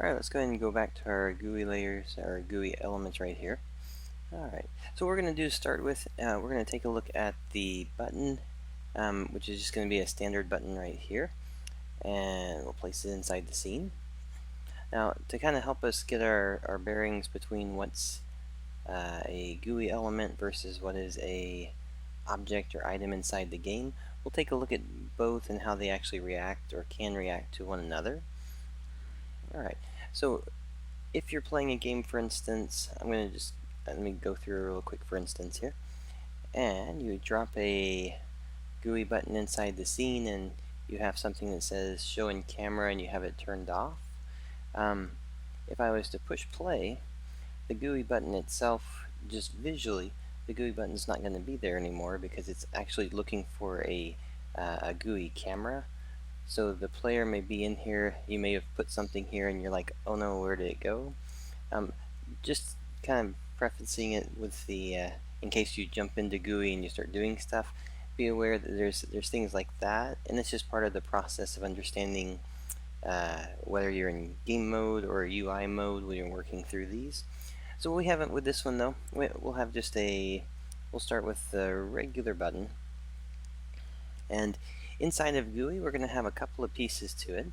Alright, let's go ahead and go back to our GUI layers, our GUI elements right here. Alright, so what we're going to do to start with, we're going to take a look at the button, which is just going to be a standard button right here, and we'll place it inside the scene. Now, to kind of help us get our bearings between what's a GUI element versus what is a object or item inside the game, we'll take a look at both and how they actually react or can react to one another. Alright, so if you're playing a game, for instance, I'm going to just let me go through real quick for instance here, and you drop a GUI button inside the scene and you have something that says show in camera and you have it turned off. If I was to push play, the GUI button itself, just visually, the GUI button is not going to be there anymore because it's actually looking for a GUI camera. So the player may be in here, you may have put something here and you're like, oh no, where did it go? Just kind of prefacing it with the, in case you jump into GUI and you start doing stuff, be aware that there's things like that, and it's just part of the process of understanding whether you're in game mode or UI mode when you're working through these. So what we have with this one though, we'll have just we'll start with the regular button, and inside of GUI we're going to have a couple of pieces to it.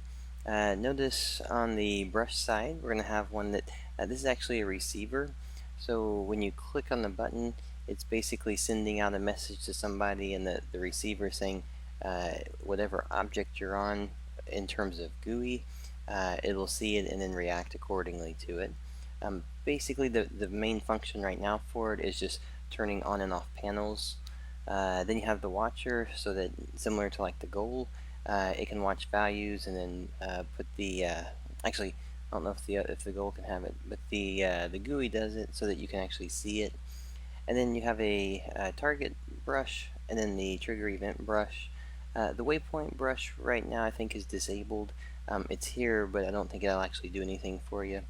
Notice on the brush side we're going to have one that, this is actually a receiver, so when you click on the button it's basically sending out a message to somebody, and the receiver saying whatever object you're on in terms of GUI, it will see it and then react accordingly to it. Basically the main function right now for it is just turning on and off panels. Then you have the watcher, so that similar to like the goal, it can watch values and then put the actually I don't know if the goal can have it, but the GUI does it so that you can actually see it. And then you have a target brush and then the trigger event brush. The waypoint brush right now I think is disabled. It's here, but I don't think it'll actually do anything for you.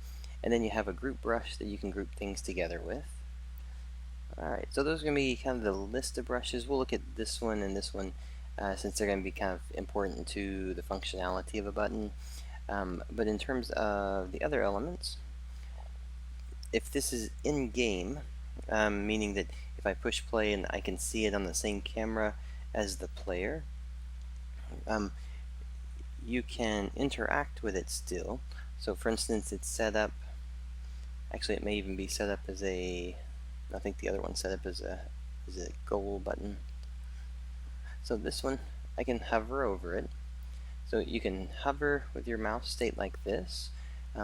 And then you have a group brush that you can group things together with. Alright, so those are going to be kind of the list of brushes. We'll look at this one and this one since they're going to be kind of important to the functionality of a button. But in terms of the other elements, if this is in-game, meaning that if I push play and I can see it on the same camera as the player, you can interact with it still. So for instance, it's set up, actually it may even be set up as a, I think the other one's set up as a goal button. So this one, I can hover over it. So you can hover with your mouse state like this.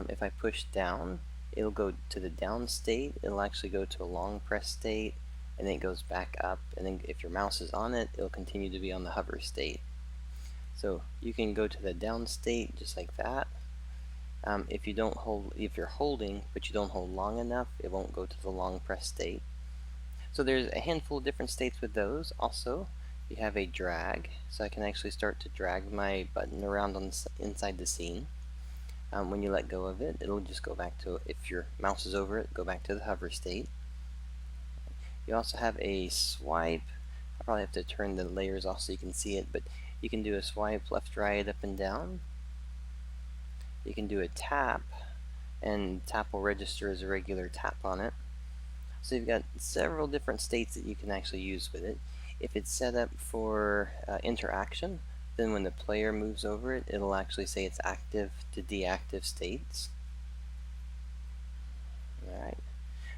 If I push down, it'll go to the down state. It'll actually go to a long press state, and then it goes back up. And then if your mouse is on it, it'll continue to be on the hover state. So you can go to the down state just like that. If you're holding but you don't hold long enough, it won't go to the long press state. So there's a handful of different states with those. Also, you have a drag, so I can actually start to drag my button around on inside the scene. When you let go of it, it'll just go back to, if your mouse is over it, go back to the hover state. You also have a swipe. I probably have to turn the layers off so you can see it, but you can do a swipe left, right, up, and down. You can do a tap, and tap will register as a regular tap on it. So you've got several different states that you can actually use with it. If it's set up for interaction, then when the player moves over it, it'll actually say it's active to deactive states. Alright,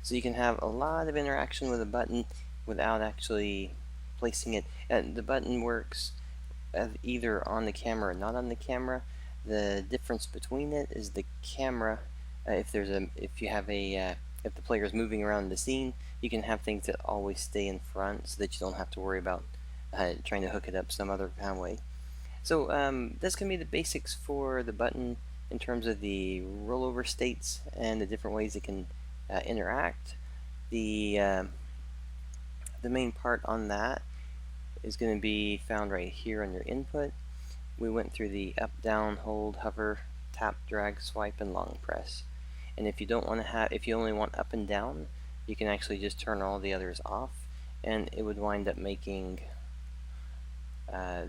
so you can have a lot of interaction with a button without actually placing it. The button works either on the camera or not on the camera. The difference between it is the camera. If the player is moving around the scene, you can have things that always stay in front so that you don't have to worry about trying to hook it up some other kind of way. So this can be the basics for the button in terms of the rollover states and the different ways it can interact. The main part on that is going to be found right here on your input. We went through the up, down, hold, hover, tap, drag, swipe, and long press. And if you don't want to have, if you only want up and down, you can actually just turn all the others off, and it would wind up making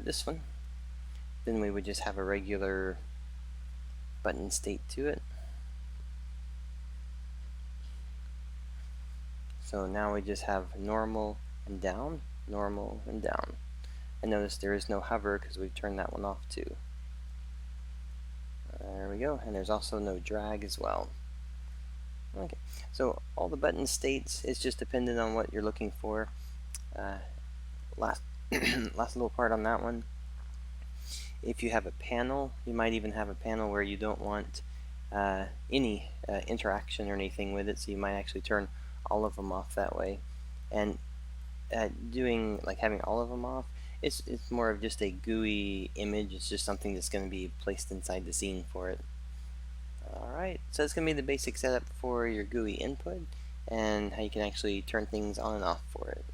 this one. Then we would just have a regular button state to it. So now we just have normal and down, normal and down. And notice there is no hover because we've turned that one off too. There we go, and there's also no drag as well. Okay, so all the button states is just dependent on what you're looking for. Last little part on that one. If you have a panel, you might even have a panel where you don't want any interaction or anything with it, so you might actually turn all of them off that way. And having all of them off, it's more of just a GUI image. It's just something that's going to be placed inside the scene for it. Alright, so it's going to be the basic setup for your GUI input and how you can actually turn things on and off for it.